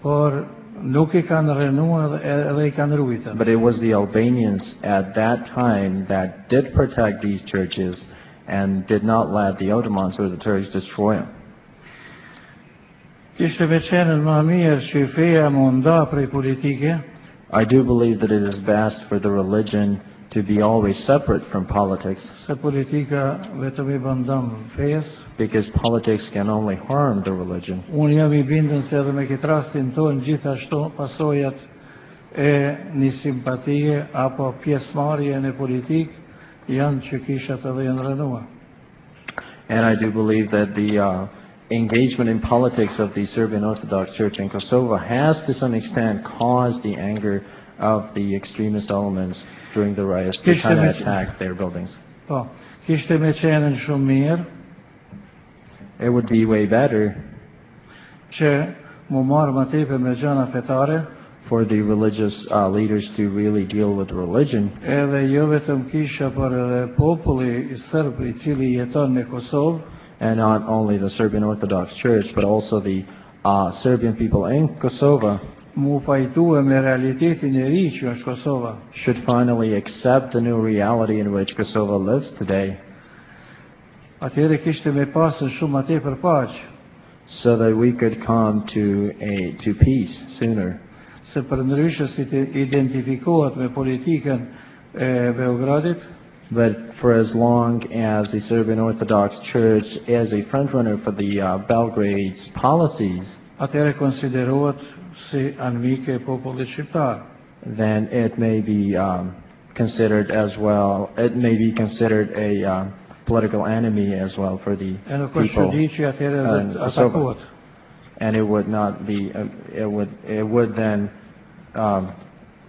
Por nuk I kanë rënuar edhe I kanë ruajtur. But it was the Albanians at that time that did protect these churches and did not let the Ottomans or the Turks destroy them. Kishte me qenë më mirë që feja më nda prej politike. I do believe that it is best for the religion to be always separate from politics, Se politika vetëm I bën dëm fejes. because politics can only harm the religion. Unë jam I bindën se edhe me këtë rastin tonë gjithashtu pasojat e një simpatie apo pjesëmarrje në politikë janë që kishat edhe janë rënuar. And I do believe that the engagement in politics of the Serbian Orthodox Church in Kosovo has to some extent caused the anger of the extremist elements during the riots to kind of attack their buildings. Po, kishte me qenë shumë mirë It would be way better që mu marrë më tepër me gjëna fetare, for the religious leaders to really deal with religion, edhe jo vetëm kisha, por edhe populli I serb I cili jeton në Kosovë, and not only the Serbian Orthodox Church, but also the Serbian people in Kosovo mu pajtue me realitetin e ri që është Kosova. should finally accept the new reality in which Kosovo lives today, Atëherë kishte me pasën shumë më tepër paqë, so that we could come to peace sooner. se për ndryshe si të identifikohet me politikën e Beogradit, But for as long as the Serbian Orthodox Church is a frontrunner for the Belgrade's policies, atëherë konsiderohet si anmike e popullit shqiptar. then it may be considered as well. It may be considered a political enemy as well for the E nuk është people çudi që atëherë in do të Kosovo. atakohet. And it would not be. It would then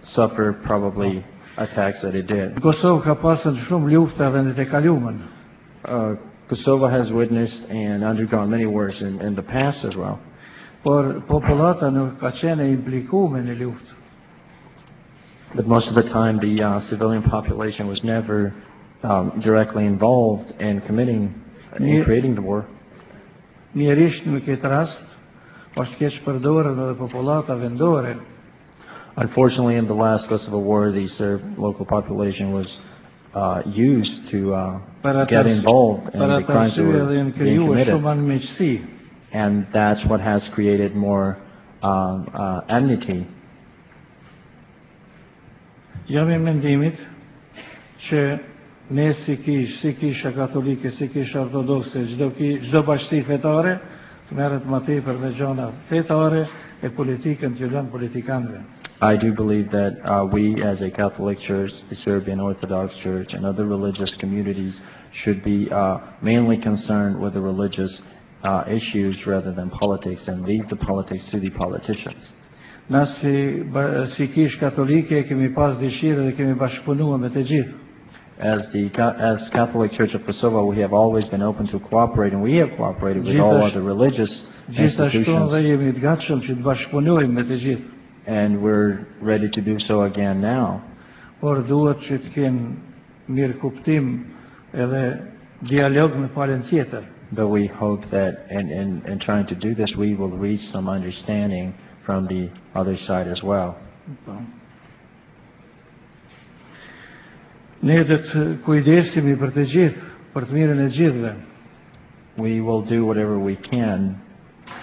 suffer probably attacks that it did. Kosovë ka pasur shumë lufta vendet e kaluara. Kosovo has witnessed and undergone many wars in the past as well. Por popullata nuk ka qenë e implikuar në luftë. But most of the time, the civilian population was never directly involved in creating the war. Mjerisht në këtë rast është keq përdorur edhe popullata vendore. Unfortunately, in the last Kosovo war, the Serb local population was used to get involved in the crimes that were being committed. And that's what has created more enmity. Jam I mendimit që ne si kisha katolike, si kisha ortodokse, çdo bashkësi fetare të merret më tepër me gjëna fetare e politikën të lënë politikanëve. I do believe that we as a Catholic Church, the Serbian Orthodox Church, and other religious communities should be mainly concerned with the religious issues rather than politics, and leave the politics to the politicians. Na si kish katolike kemi pas dëshirë dhe kemi bashkëpunuar me të gjithë. As Catholic Church of Kosovo, we have always been open to cooperate, and we have cooperated with all other religious institutions. Dhe jemi të gatshëm që të bashkëpunojmë me të gjithë. And we're ready to do so again now. Por duhet që të kenë mirë kuptim edhe dialog me palën tjetër. But we hope that in trying to do this, we will reach some understanding from the other side as well. Ne do të kujdesemi për të gjithë, për të mirën e gjithëve. We will do whatever we can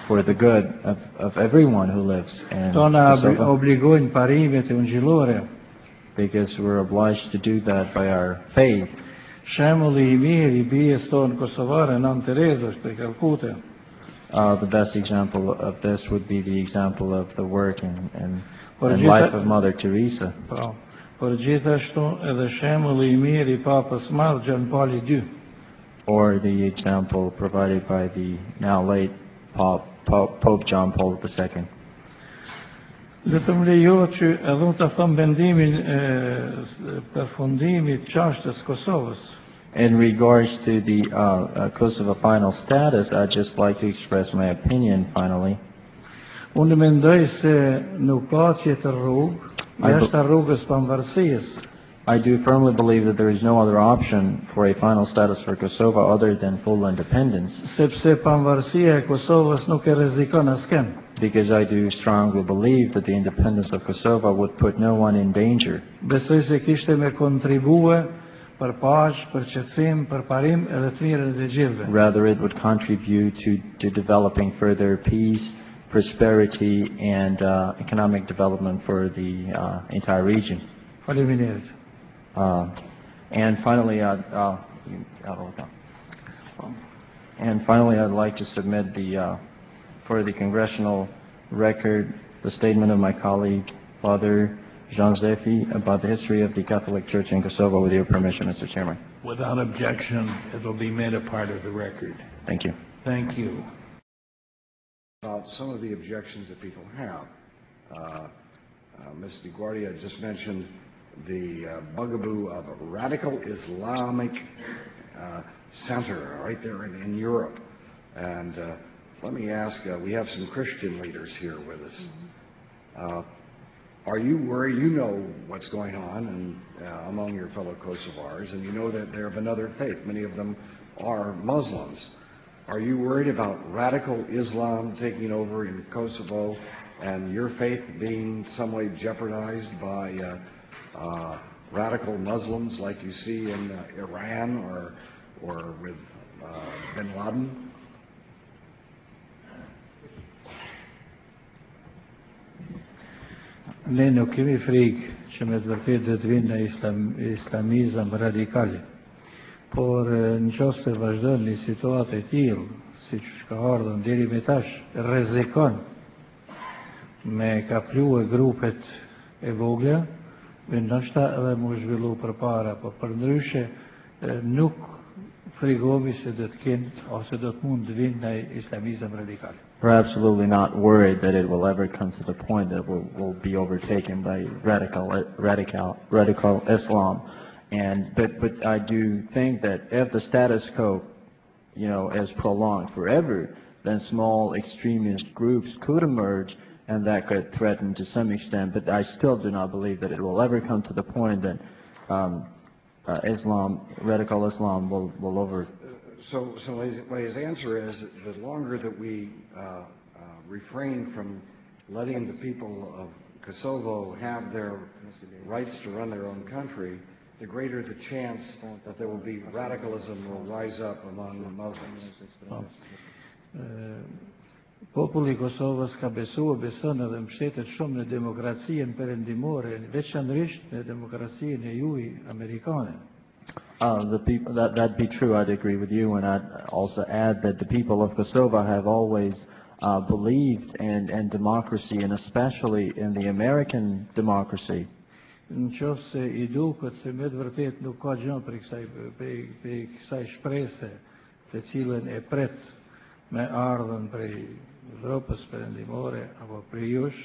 for the good of everyone who lives in Kosovo, obligojnë parimet e ungjillore. because we're obliged to do that by our faith. Shembulli I mirë I bijes tonë kosovare, Nën Terezës prej Kalkute. The best example of this would be the example of the work and life of Mother Teresa. Po, por gjithashtu edhe shembulli I mirë I Papës Madh Gjan Pali II. Or the example provided by the now late Pope John Paul II. Le të më lejohet që edhe unë të them mendimin përfundimit çështës Kosovës. In regards to the Kosovo final status, I'd just like to express my opinion finally. Unë mendoj se nuk ka tjetër rrugë, jashtë rrugës pavarësisë. I do firmly believe that there is no other option for a final status for Kosovo other than full independence. Sepse pavarësia e Kosovës nuk e rrezikon asken. Because I do strongly believe that the independence of Kosovo would put no one in danger. Besoj se kishte me kontribue për paqë, për qetësim, për parim edhe të mirën e gjithëve. Rather, it would contribute to developing further peace, prosperity, and economic development for the entire region. Faleminderit. And finally, I'd like to submit for the congressional record the statement of my colleague, Father Jean Zefi, about the history of the Catholic Church in Kosovo, with your permission, Mr. Chairman. Without objection, it will be made a part of the record. Thank you. Thank you. About some of the objections that people have. Ms. DeGuardia just mentioned the bugaboo of a radical Islamic center right there in Europe. And let me ask, we have some Christian leaders here with us. Are you worried? You know what's going on among your fellow Kosovars, and you know that they're of another faith. Many of them are Muslims. Are you worried about radical Islam taking over in Kosovo and your faith being some way jeopardized by radical Muslims like you see in Iran or with bin Laden? Ne nuk kemi frikë që me të vërtetë do të vinë në islamizëm radikal. Por në qoftë se vazhdon një situatë e tillë, siç ka ardhur deri me tash, rrezikon me kaplue grupet e vogla, ndoshta edhe mu zhvillu përpara, po përndryshe nuk frigohemi se do të kenë ose do të mund të vinë në islamizëm radikal. We're absolutely not worried that it will ever come to the point that we'll be overtaken by radical Islam. But I do think that if the status quo, is prolonged forever, then small extremist groups could emerge, and that could threaten to some extent. But I still do not believe that it will ever come to the point that radical Islam will over. So his answer is that the longer that we refrain from letting the people of Kosovo have their rights to run their own country, the greater the chance that there will be radicalism will rise up among the Muslims. Populli I Kosovës ka beson edhe mbështetet shumë në demokracinë perëndimore, veçanërisht në demokracinë e juaj amerikane. The people that'd be true. I'd agree with you, and I'd also add that the people of Kosovo have always believed in democracy, and especially in the American democracy. Në qoftë se I duket se me të vërtetë nuk ka gjë për kësaj shprese të cilën e pret me ardhën prej Evropës perëndimore apo prej jush,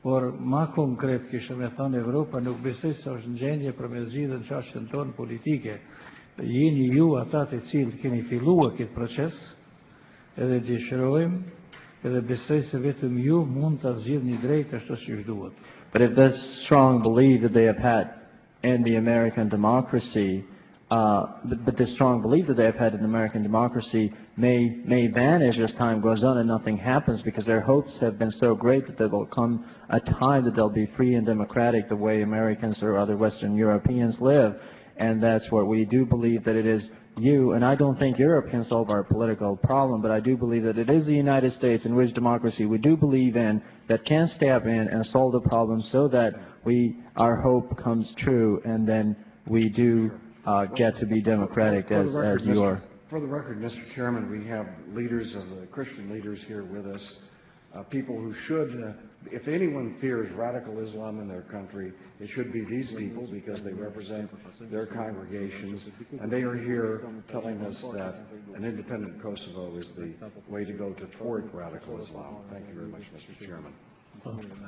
por ma konkret kishte me thënë Evropa nuk besoj se është në gjendje për me zgjidhur çështjen tonë politike. Jeni ju ata të cilët keni filluar këtë proces, edhe dëshirojmë edhe besoj se vetëm ju mund ta zgjidhni drejt ashtu siç duhet. But if this strong belief that they have had in the American democracy, but this strong belief that they have had in American democracy may vanish as time goes on and nothing happens, because their hopes have been so great that there will come a time that they'll be free and democratic the way Americans or other Western Europeans live. And that's what we do believe, that it is you, and I don't think Europe can solve our political problem, but I do believe that it is the United States, in which democracy we do believe in, that can step in and solve the problem so that our hope comes true, and then we do get to be democratic as you are. For the record, Mr. Chairman, we have leaders of the Christian leaders here with us, people who should, if anyone fears radical Islam in their country, it should be these people, because they represent their congregations, and they are here telling us that an independent Kosovo is the way to go toward radical Islam. Thank you very much, Mr. Chairman.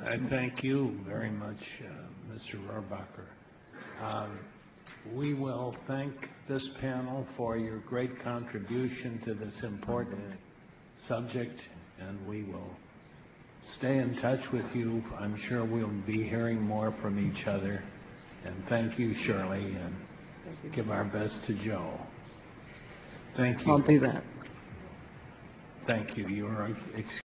I thank you very much, Mr. Rohrbacher. We will thank this panel for your great contribution to this important subject, and we will stay in touch with you. I'm sure we'll be hearing more from each other And thank you, Shirley, and give our best to Joe. Thank you. I'll do that. Thank you. You are excused.